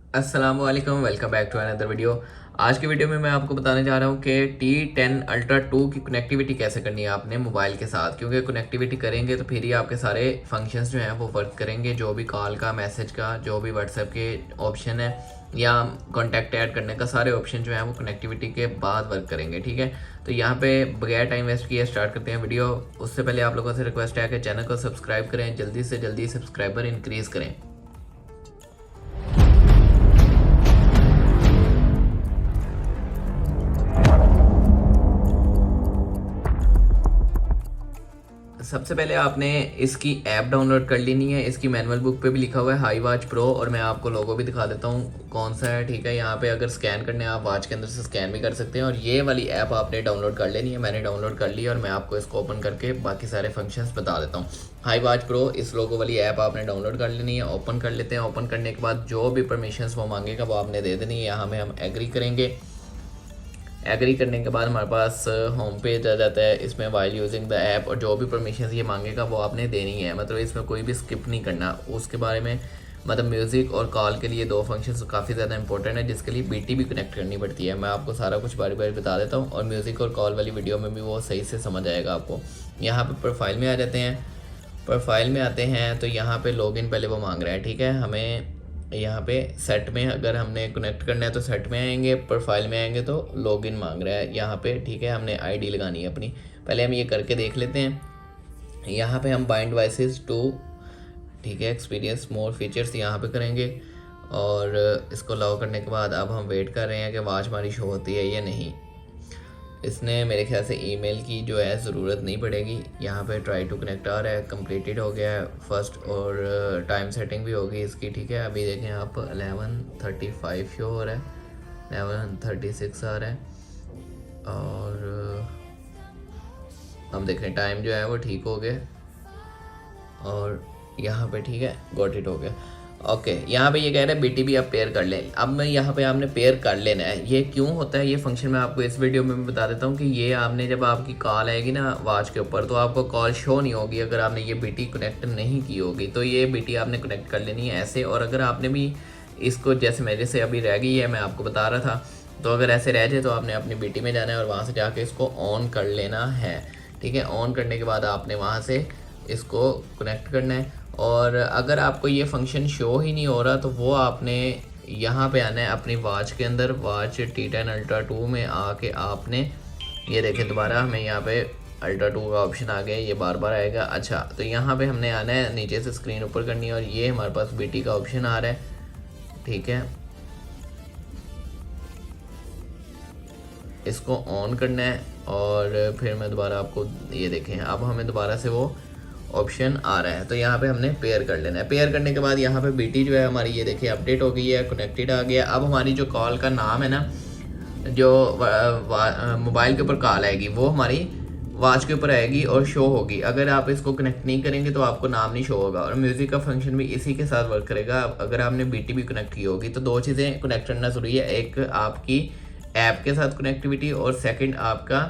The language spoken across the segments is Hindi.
अस्सलामुअलैकुम, welcome back to another video. आज की वीडियो में मैं आपको बताने जा रहा हूँ कि T10 Ultra 2 की कनेक्टिविटी कैसे करनी है आपने मोबाइल के साथ, क्योंकि कनेक्टिविटी करेंगे तो फिर ही आपके सारे फंक्शंस जो हैं वो वर्क करेंगे। जो भी कॉल का, मैसेज का, जो भी व्हाट्सएप के ऑप्शन है या कॉन्टैक्ट ऐड करने का, सारे ऑप्शन जो हैं वो कनेक्टिविटी के बाद वर्क करेंगे। ठीक है, तो यहाँ पे बगैर टाइम वेस्ट किए स्टार्ट करते हैं वीडियो। उससे पहले आप लोगों से रिक्वेस्ट है कि चैनल को सब्सक्राइब करें, जल्दी से जल्दी सब्सक्राइबर इंक्रीज़ करें। सबसे पहले आपने इसकी ऐप डाउनलोड कर लेनी है। इसकी मैनुअल बुक पे भी लिखा हुआ है हाई वॉच प्रो, और मैं आपको लोगो भी दिखा देता हूँ कौन सा है। ठीक है, यहाँ पे अगर स्कैन करने हैं आप वॉच के अंदर से स्कैन भी कर सकते हैं, और ये वाली ऐप आपने डाउनलोड कर लेनी है। मैंने डाउनलोड कर ली और मैं आपको इसको ओपन करके बाकी सारे फंक्शंस बता देता हूँ। हाई वॉच प्रो, इस लोगो वाली ऐप आपने डाउनलोड कर लेनी है। ओपन कर लेते हैं। ओपन करने के बाद जो भी परमिशंस वो मांगेगा वो आपने दे देनी है। यहाँ में हम एग्री करेंगे। एग्री करने के बाद हमारे पास होम पेज आ जाता है। इसमें वाइल यूजिंग द ऐप, और जो भी परमिशन ये मांगेगा वो आपने देनी है। मतलब इसमें कोई भी स्किप नहीं करना। उसके बारे में मतलब म्यूज़िक और कॉल के लिए दो फंक्शंस काफ़ी ज़्यादा इंपॉर्टेंट है, जिसके लिए बीटी भी कनेक्ट करनी पड़ती है। मैं आपको सारा कुछ बारी बारी बता देता हूँ, और म्यूज़िक और कॉल वाली वीडियो में भी वो सही से समझ आएगा आपको। यहाँ पर प्रोफाइल में आ जाते हैं। प्रोफाइल में आते हैं तो यहाँ पे लॉगिन पहले वो मांग रहा है। ठीक है, हमें यहाँ पे सेट में अगर हमने कनेक्ट करना है तो सेट में आएंगे, प्रोफाइल में आएंगे तो लॉगिन मांग रहा है यहाँ पे। ठीक है, हमने आईडी लगानी है अपनी। पहले हम ये करके देख लेते हैं। यहाँ पे हम बाइंड डिवाइसेस टू, ठीक है, एक्सपीरियंस मोर फीचर्स यहाँ पे करेंगे, और इसको अलाउ करने के बाद अब हम वेट कर रहे हैं कि वॉच हमारी शो होती है या नहीं। इसने मेरे ख्याल से ईमेल की जो है ज़रूरत नहीं पड़ेगी। यहाँ पे ट्राई टू कनेक्ट आ रहा है, कंप्लीटेड हो गया है फर्स्ट, और टाइम सेटिंग भी होगी इसकी। ठीक है, अभी देखें आप 11:35 शो हो रहा है, 11:36 आ रहा है, और हम देख रहे हैं टाइम जो है वो ठीक हो गया, और यहाँ पे ठीक है गॉट इट हो गया। ओके, यहाँ पे ये कह रहा है बीटीबी आप पेयर कर लें। अब मैं यहाँ पे आपने पेयर कर लेना है। ये क्यों होता है ये फंक्शन, मैं आपको इस वीडियो में बता देता हूँ कि ये आपने जब आपकी कॉल आएगी ना वॉच के ऊपर, तो आपको कॉल शो नहीं होगी अगर आपने ये बीटी कनेक्ट नहीं की होगी। तो ये बीटी आपने कनेक्ट कर लेनी है ऐसे। और अगर आपने भी इसको, जैसे मेरे से अभी रह गई है, मैं आपको बता रहा था, तो अगर ऐसे रह जाए तो आपने अपनी बीटी में जाना है और वहाँ से जाके इसको ऑन कर लेना है। ठीक है, ऑन करने के बाद आपने वहाँ से इसको कनेक्ट करना है। और अगर आपको ये फंक्शन शो ही नहीं हो रहा तो वो आपने यहाँ पे आना है अपनी वॉच के अंदर। वॉच T10 Ultra 2 में आके आपने ये देखें, दोबारा हमें यहाँ पे Ultra 2 का ऑप्शन आ गया, ये बार बार आएगा। अच्छा, तो यहाँ पे हमने आना है, नीचे से स्क्रीन ऊपर करनी है, और ये हमारे पास बीटी का ऑप्शन आ रहा है। ठीक है, इसको ऑन करना है, और फिर मैं दोबारा आपको ये देखें, अब हमें दोबारा से वो ऑप्शन आ रहा है। तो यहाँ पे हमने पेयर कर लेना है। पेयर करने के बाद यहाँ पे बीटी जो है हमारी, ये देखिए अपडेट हो गई है, कनेक्टेड आ गया। अब हमारी जो कॉल का नाम है ना, जो मोबाइल के ऊपर कॉल आएगी वो हमारी वॉच के ऊपर आएगी और शो होगी। अगर आप इसको कनेक्ट नहीं करेंगे तो आपको नाम नहीं शो होगा। और म्यूज़िक का फंक्शन भी इसी के साथ वर्क करेगा। अगर आपने बीटी भी कनेक्ट की होगी तो दो चीज़ें कनेक्ट करना ज़रूरी है, एक आपकी ऐप के साथ कनेक्टिविटी, और सेकंड आपका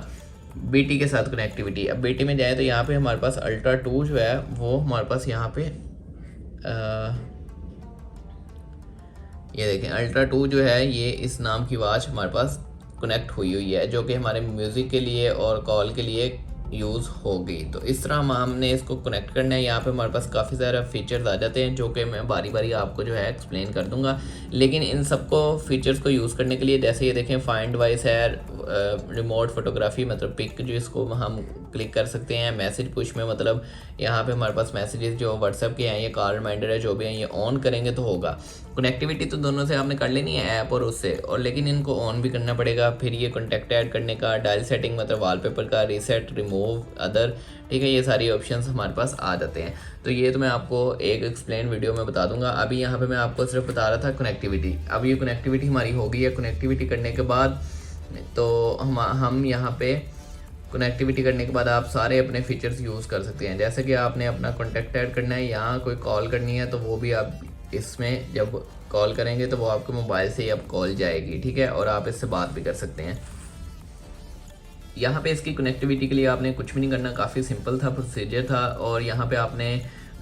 बीटी के साथ कनेक्टिविटी। अब बीटी में जाए तो यहाँ पे हमारे पास Ultra 2 जो है वो हमारे पास यहाँ पे ये देखें Ultra 2 जो है, ये इस नाम की वॉच हमारे पास कनेक्ट हुई हुई है, जो कि हमारे म्यूज़िक के लिए और कॉल के लिए यूज़ होगी। तो इस तरह हमने इसको कनेक्ट करना है। यहाँ पे हमारे पास काफ़ी सारे फीचर्स आ जाते हैं, जो कि मैं बारी बारी आपको जो है एक्सप्लेन कर दूंगा। लेकिन इन सबको फीचर्स को यूज़ करने के लिए, जैसे ये देखें फाइंड डिवाइस है, रिमोट फोटोग्राफी मतलब पिक जो इसको हम क्लिक कर सकते हैं। मैसेज पुश में मतलब यहाँ पे हमारे पास मैसेजेस जो व्हाट्सएप के हैं, ये कॉल रिमाइंडर है, जो भी हैं ये ऑन करेंगे तो होगा। कनेक्टिविटी तो दोनों से आपने कर लेनी है, ऐप और उससे, और लेकिन इनको ऑन भी करना पड़ेगा। फिर ये कॉन्टैक्ट ऐड करने का, डायल सेटिंग मतलब वॉलपेपर का, रीसेट, रिमूव, अदर, ठीक है, ये सारी ऑप्शंस हमारे पास आ जाते हैं। तो ये तो मैं आपको एक एक्सप्लेन वीडियो में बता दूंगा। अभी यहाँ पे मैं आपको सिर्फ बता रहा था कनेक्टिविटी। अब ये कनेक्टिविटी हमारी हो गई है। कनेक्टिविटी करने के बाद तो हम यहाँ पे कनेक्टिविटी करने के बाद आप सारे अपने फीचर्स यूज़ कर सकते हैं। जैसे कि आपने अपना कॉन्टैक्ट ऐड करना है, यहाँ कोई कॉल करनी है तो वो भी आप इसमें जब कॉल करेंगे तो वो आपके मोबाइल से ही अब कॉल जाएगी। ठीक है, और आप इससे बात भी कर सकते हैं। यहाँ पे इसकी कनेक्टिविटी के लिए आपने कुछ भी नहीं करना, काफ़ी सिंपल था, प्रोसीजर था। और यहाँ पे आपने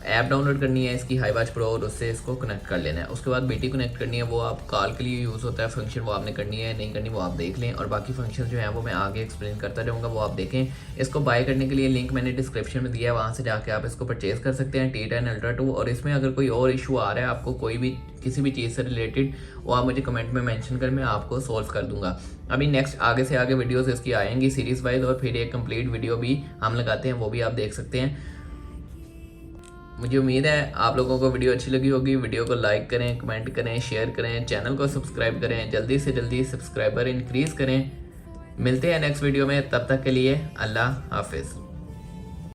ऐप डाउनलोड करनी है इसकी हाई वॉच प्रो और उससे इसको कनेक्ट कर लेना है। उसके बाद बीटी कनेक्ट करनी है, वो आप कॉल के लिए यूज़ होता है फंक्शन, वो आपने करनी है नहीं करनी वो आप देख लें। और बाकी फंक्शन जो है वो मैं आगे एक्सप्लेन करता रहूँगा, वो आप देखें। इसको बाय करने के लिए लिंक मैंने डिस्क्रिप्शन में दिया है, वहाँ से जाके आप इसको परचेज़ कर सकते हैं T10 Ultra 2। और इसमें अगर कोई और इशू आ रहा है आपको कोई भी किसी भी चीज़ से रिलेटेड, वो आप मुझे कमेंट में मेंशन कर, मैं आपको सॉल्व कर दूंगा। अभी नेक्स्ट आगे से आगे वीडियोस इसकी आएंगी सीरीज़ वाइज, और फिर एक कंप्लीट वीडियो भी हम लगाते हैं, वो भी आप देख सकते हैं। मुझे उम्मीद है आप लोगों को वीडियो अच्छी लगी होगी। वीडियो को लाइक करें, कमेंट करें, शेयर करें, चैनल को सब्सक्राइब करें, जल्दी से जल्दी सब्सक्राइबर इंक्रीज़ करें। मिलते हैं नेक्स्ट वीडियो में, तब तक के लिए अल्लाह हाफिज़।